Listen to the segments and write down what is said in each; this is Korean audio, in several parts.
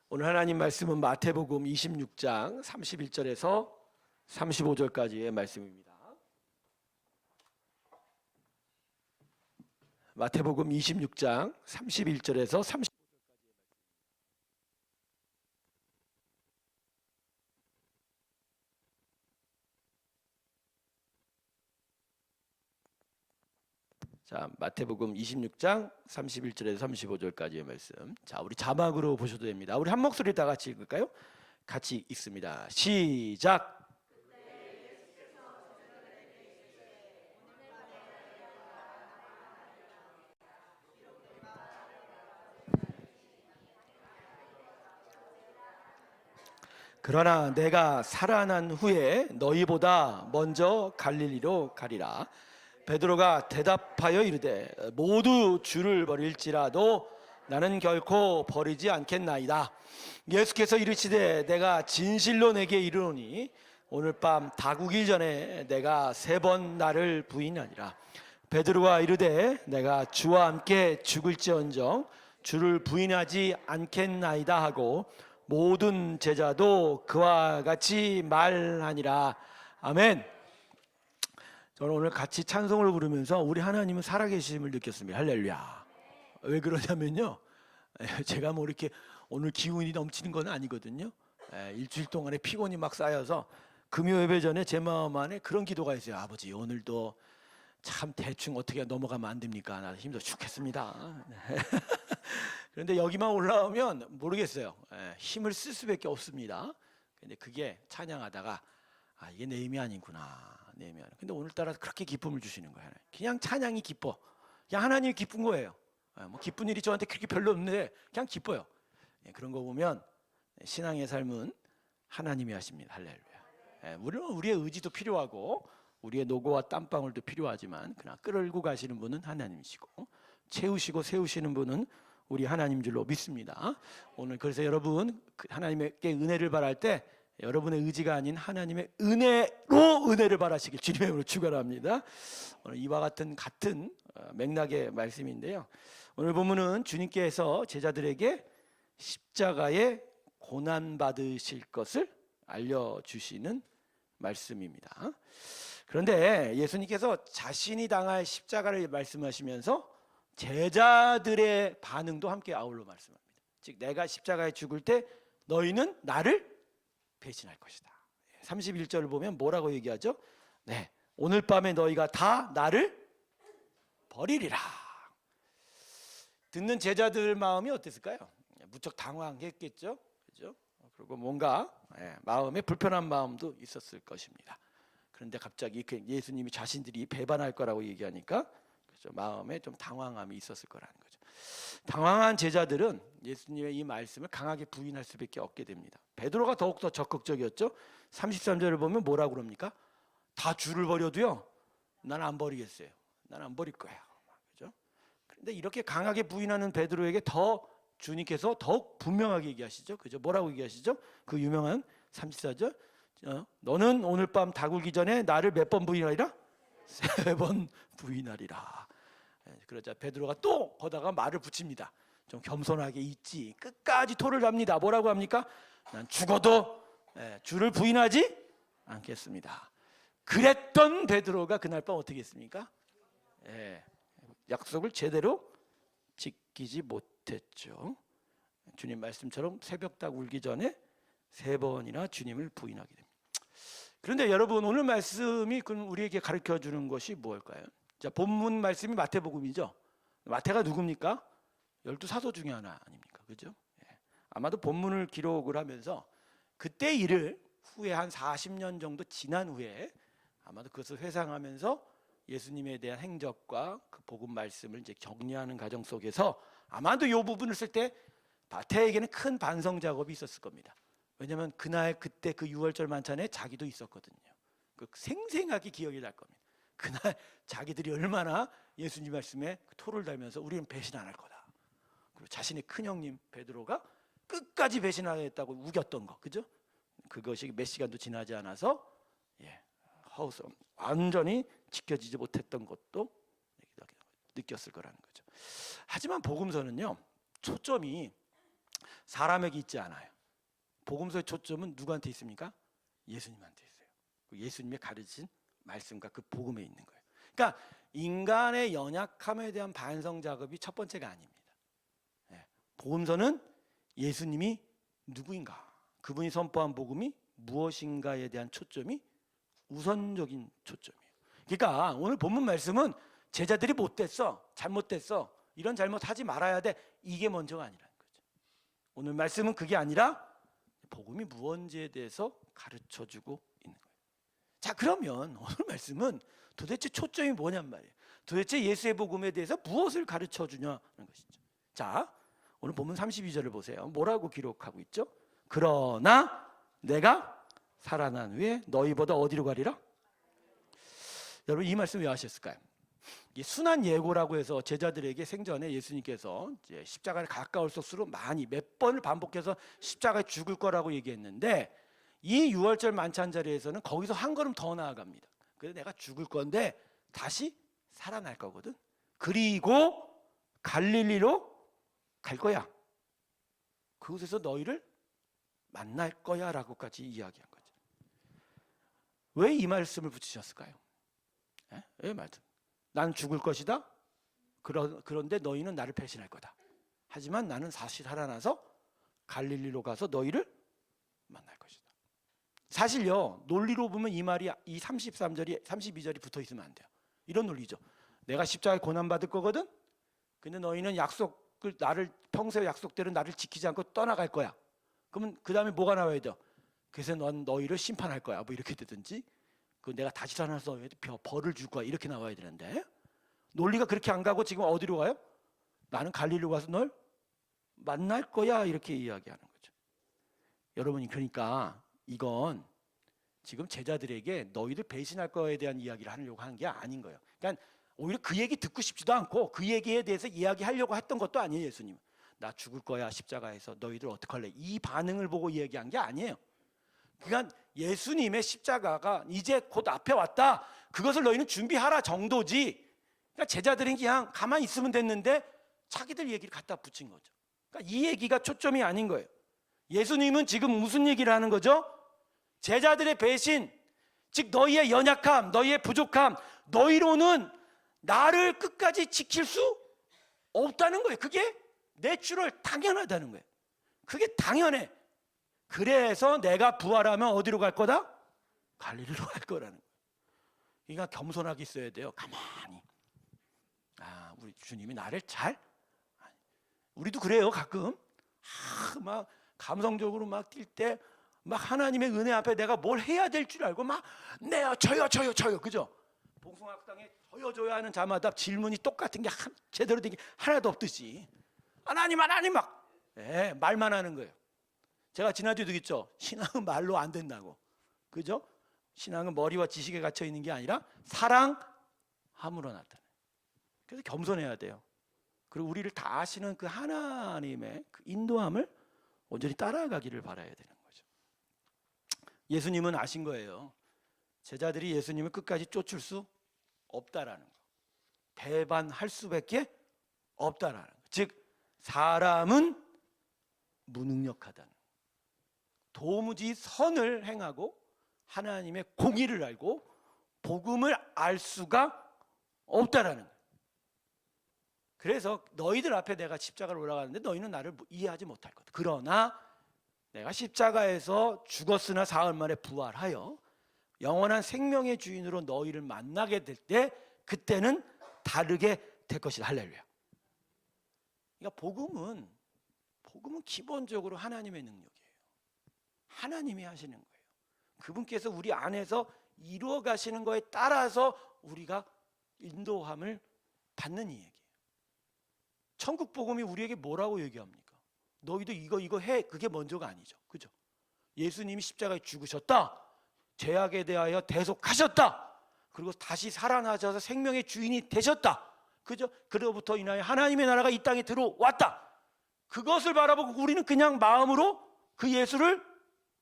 오늘 하나님 말씀은 마태복음 26장 31절에서 35절까지의 말씀입니다. 마태복음 26장 31절에서 35절까지의 자, 마태복음 26장 31절에서 35절까지의 말씀. 자, 우리 자막으로 보셔도 됩니다. 우리 한 목소리 다 같이 읽을까요? 같이 읽습니다. 시작. 그러나 내가 살아난 후에 너희보다 먼저 갈릴리로 가리라. 베드로가 대답하여 이르되 모두 주를 버릴지라도 나는 결코 버리지 않겠나이다. 예수께서 이르시되 내가 진실로 내게 이르노니 오늘 밤 다구기 전에 내가 3번 나를 부인하니라. 베드로가 이르되 내가 주와 함께 죽을지언정 주를 부인하지 않겠나이다 하고 모든 제자도 그와 같이 말하니라. 아멘. 저는 오늘 같이 찬송을 부르면서 우리 하나님은 살아계심을 느꼈습니다. 할렐루야. 왜 그러냐면요, 제가 뭐 이렇게 오늘 기운이 넘치는 건 아니거든요. 일주일 동안에 피곤이 막 쌓여서 금요 예배 전에 제 마음 안에 그런 기도가 있어요. 아버지, 오늘도 참 대충 어떻게 넘어가면 안 됩니까? 나 힘들어 죽겠습니다. 그런데 여기만 올라오면 모르겠어요. 힘을 쓸 수밖에 없습니다. 근데 그게 찬양하다가 이게 내 힘이 아니구나. 내 힘이 아니구나. 근데 오늘따라 그렇게 기쁨을 주시는 거예요. 그냥 찬양이 기뻐. 그냥 하나님이 기쁜 거예요. 뭐 기쁜 일이 저한테 그렇게 별로 없는데 그냥 기뻐요. 그런 거 보면 신앙의 삶은 하나님이 하십니다. 할렐루야. 물론 우리의 의지도 필요하고 우리의 노고와 땀방울도 필요하지만 그러나 끌고 가시는 분은 하나님이시고 채우시고 세우시는 분은 우리 하나님 줄로 믿습니다. 오늘 그래서 여러분 하나님께 은혜를 바랄 때 여러분의 의지가 아닌 하나님의 은혜로 은혜를 바라시길 주님의 이름으로 축원합니다. 오늘 이와 같은 맥락의 말씀인데요. 오늘 본문은 주님께서 제자들에게 십자가에 고난 받으실 것을 알려주시는 말씀입니다. 그런데 예수님께서 자신이 당할 십자가를 말씀하시면서 제자들의 반응도 함께 아울러 말씀합니다. 즉 내가 십자가에 죽을 때 너희는 나를 배신할 것이다. 31절을 보면 뭐라고 얘기하죠? 네, 오늘 밤에 너희가 다 나를 버리리라. 듣는 제자들 마음이 어땠을까요? 무척 당황했겠죠. 그죠? 그리고 뭔가 마음에 불편한 마음도 있었을 것입니다. 그런데 갑자기 예수님이 자신들이 배반할 거라고 얘기하니까 그렇죠? 마음에 좀 당황함이 있었을 거라는 거죠. 당황한 제자들은 예수님의 이 말씀을 강하게 부인할 수밖에 없게 됩니다. 베드로가 더욱더 적극적이었죠. 33절을 보면 뭐라고 그럽니까? 다 주를 버려도요, 난 안 버리겠어요. 난 안 버릴 거야. 그죠? 그런데 이렇게 강하게 부인하는 베드로에게 더 주님께서 더욱 분명하게 얘기하시죠. 그죠? 뭐라고 얘기하시죠? 그 유명한 34절. 너는 오늘 밤 다굴기 전에 나를 몇 번 부인하리라? 3번 부인하리라. 그러자 베드로가 또 거다가 말을 붙입니다. 좀 겸손하게 있지. 끝까지 토를 잡니다. 뭐라고 합니까? 난 죽어도 주를 부인하지 않겠습니다. 그랬던 베드로가 그날 밤 어떻게 했습니까? 약속을 제대로 지키지 못했죠. 주님 말씀처럼 새벽 딱 울기 전에 3번이나 주님을 부인하게 됩니다. 그런데 여러분 오늘 말씀이 우리에게 가르쳐주는 것이 무엇일까요? 자, 본문 말씀이 마태복음이죠. 마태가 누굽니까? 12사도 중에 하나 아닙니까? 그죠? 아마도 본문을 기록을 하면서 그때 일을 후에 한 40년 정도 지난 후에 아마도 그것을 회상하면서 예수님에 대한 행적과 그 복음 말씀을 이제 정리하는 과정 속에서 아마도 이 부분을 쓸 때 마태에게는 큰 반성 작업이 있었을 겁니다. 왜냐하면 그때 그 6월절 만찬에 자기도 있었거든요. 그 생생하게 기억이 날 겁니다. 그날 자기들이 얼마나 예수님 말씀에 토를 달면서 우리는 배신 안 할 거다. 그리고 자신의 큰형님 베드로가 끝까지 배신하겠다고 우겼던 거, 그죠? 그것이 몇 시간도 지나지 않아서 허우서 완전히 지켜지지 못했던 것도 느꼈을 거라는 거죠. 하지만 복음서는요, 초점이 사람에게 있지 않아요. 복음서의 초점은 누구한테 있습니까? 예수님한테 있어요. 예수님의 가르친 말씀과 그 복음에 있는 거예요. 그러니까 인간의 연약함에 대한 반성 작업이 첫 번째가 아닙니다. 복음서는 예수님이 누구인가, 그분이 선포한 복음이 무엇인가에 대한 초점이 우선적인 초점이에요. 그러니까 오늘 본문 말씀은 제자들이 못됐어, 잘못됐어, 이런 잘못하지 말아야 돼, 이게 먼저가 아니라는 거죠. 오늘 말씀은 그게 아니라 복음이 무언지에 대해서 가르쳐주고 있는 거예요. 자, 그러면 오늘 말씀은 도대체 초점이 뭐냔 말이에요. 도대체 예수의 복음에 대해서 무엇을 가르쳐주냐는 것이죠. 자, 오늘 본문 32절을 보세요. 뭐라고 기록하고 있죠? 그러나 내가 살아난 후에 너희보다 어디로 가리라? 여러분, 이 말씀 왜 하셨을까요? 이 순한 예고라고 해서 제자들에게 생전에 예수님께서 이제 십자가를 가까울수록 많이 몇 번을 반복해서 십자가에 죽을 거라고 얘기했는데, 이 6월절 만찬 자리에서는 거기서 한 걸음 더 나아갑니다. 그래서 내가 죽을 건데 다시 살아날 거거든. 그리고 갈릴리로 갈 거야. 그곳에서 너희를 만날 거야 라고까지 이야기한 거죠. 왜 이 말씀을 붙이셨을까요? 왜 말씀? 난 죽을 것이다. 그런데 너희는 나를 배신할 거다. 하지만 나는 다시 살아나서 갈릴리로 가서 너희를 만날 것이다. 사실요, 논리로 보면 이 말이 이 33절이 32절이 붙어 있으면 안 돼요. 이런 논리죠. 내가 십자가에 고난 받을 거거든. 근데 너희는 약속을, 나를 평소의 약속대로 나를 지키지 않고 떠나갈 거야. 그러면 그 다음에 뭐가 나와야 돼요? 그래서 넌 너희를 심판할 거야. 뭐 이렇게 되든지, 그 내가 다시 살아나서 벌을 줄 거야, 이렇게 나와야 되는데, 논리가 그렇게 안 가고 지금 어디로 가요? 나는 갈릴리로 가서 널 만날 거야, 이렇게 이야기하는 거죠. 여러분이, 그러니까 이건 지금 제자들에게 너희들 배신할 거에 대한 이야기를 하려고 하는 게 아닌 거예요. 그러니까 오히려 그 얘기 듣고 싶지도 않고 그 얘기에 대해서 이야기하려고 했던 것도 아니에요. 예수님은 나 죽을 거야 십자가에서, 너희들 어떡할래, 이 반응을 보고 이야기한 게 아니에요. 그러니까 예수님의 십자가가 이제 곧 앞에 왔다, 그것을 너희는 준비하라 정도지. 그러니까 제자들은 그냥 가만히 있으면 됐는데 자기들 얘기를 갖다 붙인 거죠. 그러니까 이 얘기가 초점이 아닌 거예요. 예수님은 지금 무슨 얘기를 하는 거죠? 제자들의 배신, 즉 너희의 연약함, 너희의 부족함, 너희로는 나를 끝까지 지킬 수 없다는 거예요. 그게 내추럴, 당연하다는 거예요. 그게 당연해. 그래서 내가 부활하면 어디로 갈 거다? 갈릴리로 갈 거라는 거예요. 그러니까 겸손하게 있어야 돼요. 가만히. 우리 주님이 나를 잘, 우리도 그래요. 가끔 막 감성적으로 막 뛸 때 막 하나님의 은혜 앞에 내가 뭘 해야 될 줄 알고 막 저요 그죠? 봉숭아학당에 저요 하는 자마다 질문이 똑같은 게 제대로 된 게 하나도 없듯이 하나님 막 말만 하는 거예요. 제가 지난주에도 있죠. 신앙은 말로 안 된다고. 그죠? 신앙은 머리와 지식에 갇혀 있는 게 아니라 사랑함으로 나타나요. 그래서 겸손해야 돼요. 그리고 우리를 다 아시는 그 하나님의 그 인도함을 온전히 따라가기를 바라야 되는 거죠. 예수님은 아신 거예요. 제자들이 예수님을 끝까지 쫓을 수 없다라는 거, 배반할 수밖에 없다라는 거. 즉 사람은 무능력하다는 거. 도무지 선을 행하고 하나님의 공의를 알고 복음을 알 수가 없다라는 거예요. 그래서 너희들 앞에 내가 십자가를 올라가는데 너희는 나를 이해하지 못할 거다. 그러나 내가 십자가에서 죽었으나 사흘 만에 부활하여 영원한 생명의 주인으로 너희를 만나게 될 때 그때는 다르게 될 것이다. 할렐루야. 그러니까 복음은 기본적으로 하나님의 능력이에요. 하나님이 하시는 거예요. 그분께서 우리 안에서 이루어 가시는 거에 따라서 우리가 인도함을 받는 이 얘기예요. 천국 복음이 우리에게 뭐라고 얘기합니까? 너희도 이거 해. 그게 먼저가 아니죠. 그죠? 예수님이 십자가에 죽으셨다. 죄악에 대하여 대속하셨다. 그리고 다시 살아나셔서 생명의 주인이 되셨다. 그죠? 그로부터 인하여 하나님의 나라가 이 땅에 들어왔다. 그것을 바라보고 우리는 그냥 마음으로 그 예수를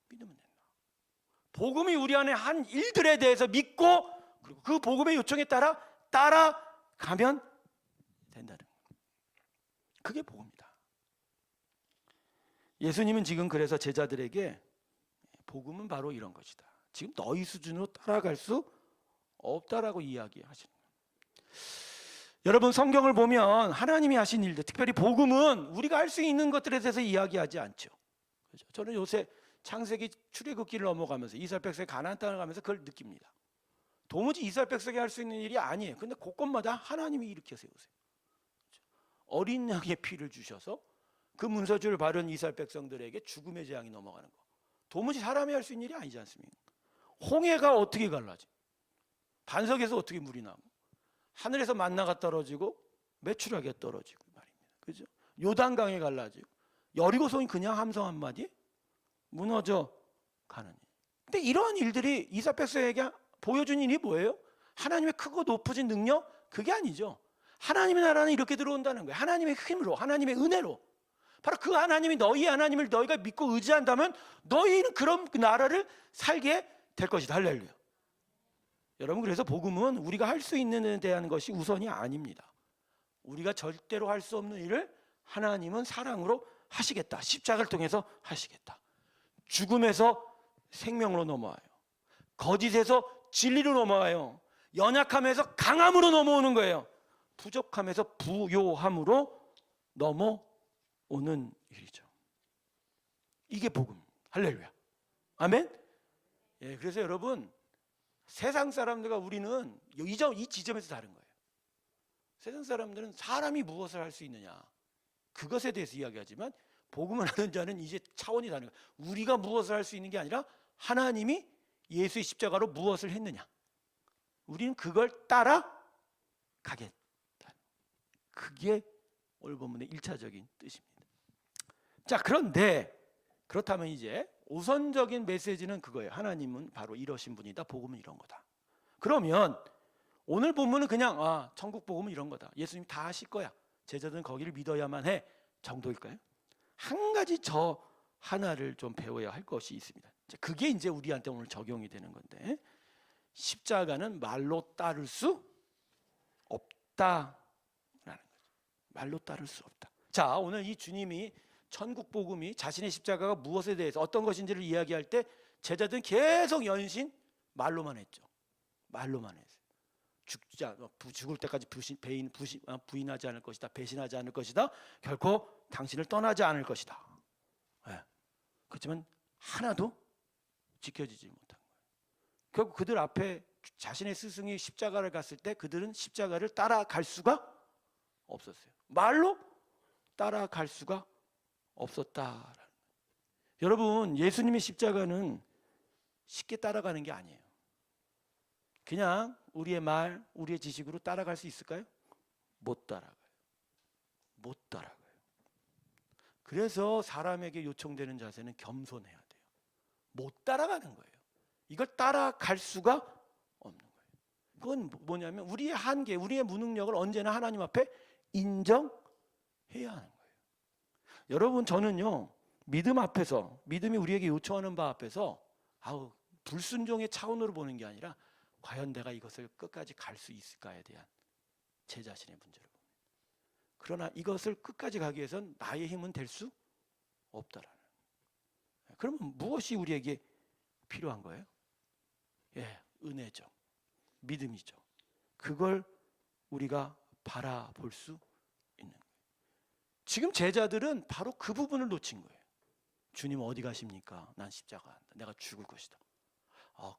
믿으면 된다. 복음이 우리 안에 한 일들에 대해서 믿고 그리고 그 복음의 요청에 따라가면 된다는 거예요. 그게 복음이다. 예수님은 지금 그래서 제자들에게 복음은 바로 이런 것이다. 지금 너희 수준으로 따라갈 수 없다라고 이야기하시는 거예요. 여러분, 성경을 보면 하나님이 하신 일들, 특별히 복음은 우리가 할 수 있는 것들에 대해서 이야기하지 않죠. 그렇죠? 저는 요새 창세기 출애굽기를 넘어가면서 이스라엘 백성의 가나안 땅을 가면서 그걸 느낍니다. 도무지 이스라엘 백성이 할 수 있는 일이 아니에요. 근데 곳곳마다 하나님이 일으켜 세우세요. 그렇죠? 어린 양의 피를 주셔서 그 문서줄을 바른 이스라엘 백성들에게 죽음의 재앙이 넘어가는 거. 도무지 사람이 할 수 있는 일이 아니지 않습니까? 홍해가 어떻게 갈라지? 반석에서 어떻게 물이 나고? 하늘에서 만나가 떨어지고 메추라기가 떨어지고 말입니다. 그죠? 요단강에 갈라지고 여리고성이 그냥 함성 한마디 무너져 가는 일. 근데 이러한 일들이 이스라엘 백성에게 보여준 일이 뭐예요? 하나님의 크고 높아진 능력? 그게 아니죠. 하나님의 나라는 이렇게 들어온다는 거예요. 하나님의 힘으로, 하나님의 은혜로. 바로 그 하나님이 너희 하나님을 너희가 믿고 의지한다면 너희는 그런 나라를 살게 될 것이다. 할렐루야. 여러분, 그래서 복음은 우리가 할 수 있는 데 대한 것이 우선이 아닙니다. 우리가 절대로 할 수 없는 일을 하나님은 사랑으로 하시겠다. 십자가를 통해서 하시겠다. 죽음에서 생명으로 넘어와요. 거짓에서 진리로 넘어와요. 연약함에서 강함으로 넘어오는 거예요. 부족함에서 부요함으로 넘어오는 일이죠. 이게 복음. 할렐루야. 아멘. 예, 그래서 여러분, 세상 사람들과 우리는 이 지점에서 다른 거예요. 세상 사람들은 사람이 무엇을 할 수 있느냐, 그것에 대해서 이야기하지만 복음을 하는 자는 이제 차원이 다른 거예요. 우리가 무엇을 할 수 있는 게 아니라 하나님이 예수의 십자가로 무엇을 했느냐, 우리는 그걸 따라가겠다. 그게 오늘 본문의 1차적인 뜻입니다. 자, 그런데 그렇다면 이제 우선적인 메시지는 그거예요. 하나님은 바로 이러신 분이다. 복음은 이런 거다. 그러면 오늘 본문은 그냥 천국 복음은 이런 거다. 예수님 다 하실 거야. 제자들은 거기를 믿어야만 해 정도일까요? 한 가지 저 하나를 좀 배워야 할 것이 있습니다. 그게 이제 우리한테 오늘 적용이 되는 건데, 십자가는 말로 따를 수 없다라는 거죠. 말로 따를 수 없다. 자, 오늘 이 주님이 천국 복음이 자신의 십자가가 무엇에 대해서 어떤 것인지를 이야기할 때 제자들은 계속 연신 말로만 했죠. 말로만 했어요. 죽을 때까지 부인하지 않을 것이다. 배신하지 않을 것이다. 결코 당신을 떠나지 않을 것이다. 네. 그렇지만 하나도 지켜지지 못한 거예요. 결국 그들 앞에 자신의 스승이 십자가를 갔을 때 그들은 십자가를 따라갈 수가 없었어요. 말로 따라갈 수가 없었다라는 거예요. 여러분, 예수님의 십자가는 쉽게 따라가는 게 아니에요. 그냥 우리의 말, 우리의 지식으로 따라갈 수 있을까요? 못 따라가요. 못 따라가요. 그래서 사람에게 요청되는 자세는 겸손해야 돼요. 못 따라가는 거예요. 이걸 따라갈 수가 없는 거예요. 그건 뭐냐면 우리의 한계, 우리의 무능력을 언제나 하나님 앞에 인정해야 하는 거예요. 여러분, 저는요, 믿음 앞에서, 믿음이 우리에게 요청하는 바 앞에서 불순종의 차원으로 보는 게 아니라 과연 내가 이것을 끝까지 갈 수 있을까에 대한 제 자신의 문제를 봅니다. 그러나 이것을 끝까지 가기 위해서는 나의 힘은 될 수 없다라는. 그러면 무엇이 우리에게 필요한 거예요? 예, 은혜죠. 믿음이죠. 그걸 우리가 바라볼 수 있는 거예요. 지금 제자들은 바로 그 부분을 놓친 거예요. 주님 어디 가십니까? 난 십자가 한다. 내가 죽을 것이다.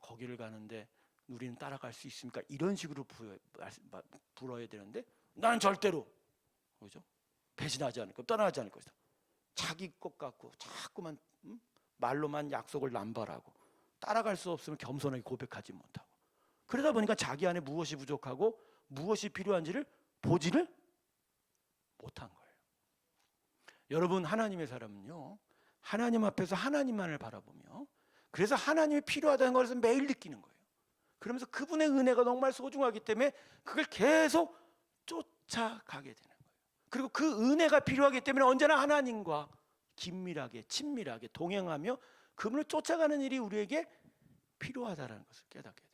거기를 가는데 우리는 따라갈 수 있습니까? 이런 식으로 불어야 되는데 나는 절대로, 그죠? 배신하지 않을 것, 떠나지 않을 것이다. 자기 것 같고 자꾸만 말로만 약속을 남발하고 따라갈 수 없으면 겸손하게 고백하지 못하고, 그러다 보니까 자기 안에 무엇이 부족하고 무엇이 필요한지를 보지를 못한 거예요. 여러분, 하나님의 사람은요, 하나님 앞에서 하나님만을 바라보며, 그래서 하나님이 필요하다는 것을 매일 느끼는 거예요. 그러면서 그분의 은혜가 정말 소중하기 때문에 그걸 계속 쫓아가게 되는 거예요. 그리고 그 은혜가 필요하기 때문에 언제나 하나님과 긴밀하게, 친밀하게 동행하며 그분을 쫓아가는 일이 우리에게 필요하다는 것을 깨닫게 돼요.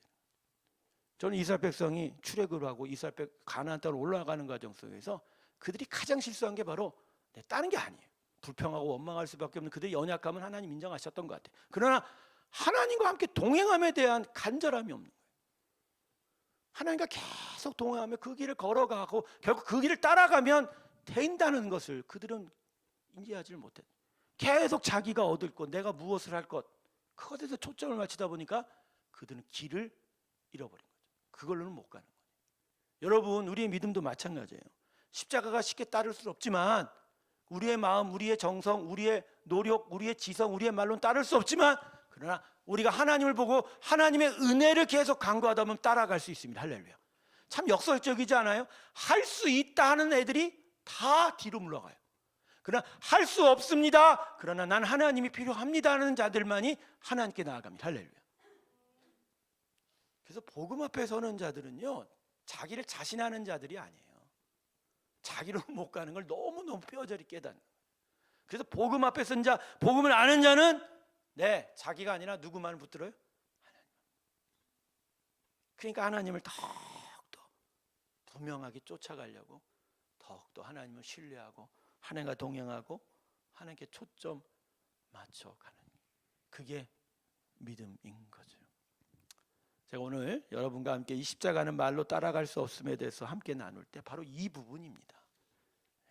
저는 이스라엘 백성이 출애굽을 하고 가나안 땅으로 올라가는 과정 속에서 그들이 가장 실수한 게 바로 따는 게 아니에요. 불평하고 원망할 수밖에 없는 그들의 연약감은 하나님 인정하셨던 것 같아요. 그러나 하나님과 함께 동행함에 대한 간절함이 없는 거예요. 하나님과 계속 동행하며 그 길을 걸어가고 결국 그 길을 따라가면 된다는 것을 그들은 인지하지를 못했어요. 계속 자기가 얻을 것, 내가 무엇을 할 것, 그것에서 초점을 맞추다 보니까 그들은 길을 잃어버린 거죠. 그걸로는 못 가는 거예요. 여러분, 우리의 믿음도 마찬가지예요. 십자가가 쉽게 따를 수 없지만 우리의 마음, 우리의 정성, 우리의 노력, 우리의 지성, 우리의 말로는 따를 수 없지만 그러나 우리가 하나님을 보고 하나님의 은혜를 계속 간구하다 보면 따라갈 수 있습니다. 할렐루야. 참 역설적이지 않아요? 할 수 있다 하는 애들이 다 뒤로 물러가요. 그러나 할 수 없습니다. 그러나 난 하나님이 필요합니다 하는 자들만이 하나님께 나아갑니다. 할렐루야. 그래서 복음 앞에 서는 자들은요, 자기를 자신하는 자들이 아니에요. 자기로는 못 가는 걸 너무너무 뼈저리 깨닫는 거예요. 그래서 복음 앞에 선 자, 복음을 아는 자는 자기가 아니라 누구만을 붙들어요? 하나님. 그러니까 하나님을 더욱더 분명하게 쫓아가려고 더욱더 하나님을 신뢰하고 하나님과 동행하고 하나님께 초점 맞춰가는, 그게 믿음인 거죠. 제가 오늘 여러분과 함께 이 십자가는 말로 따라갈 수 없음에 대해서 함께 나눌 때 바로 이 부분입니다.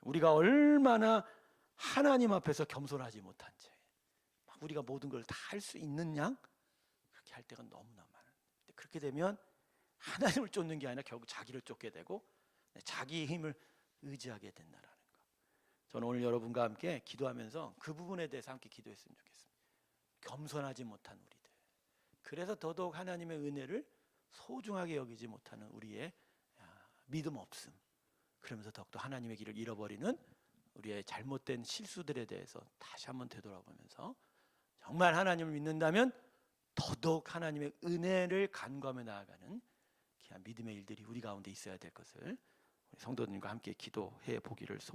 우리가 얼마나 하나님 앞에서 겸손하지 못한 채 우리가 모든 걸 다 할 수 있는 양 그렇게 할 때가 너무나 많아요. 그렇게 되면 하나님을 쫓는 게 아니라 결국 자기를 쫓게 되고 자기의 힘을 의지하게 된다라는 거. 저는 오늘 여러분과 함께 기도하면서 그 부분에 대해서 함께 기도했으면 좋겠습니다. 겸손하지 못한 우리들, 그래서 더더욱 하나님의 은혜를 소중하게 여기지 못하는 우리의 믿음 없음, 그러면서 더욱더 하나님의 길을 잃어버리는 우리의 잘못된 실수들에 대해서 다시 한번 되돌아보면서 정말 하나님을 믿는다면 더더욱 하나님의 은혜를 간구하며 나아가는 귀한 믿음의 일들이 우리 가운데 있어야 될 것을 우리 성도님과 함께 기도해 보기를 소망합니다.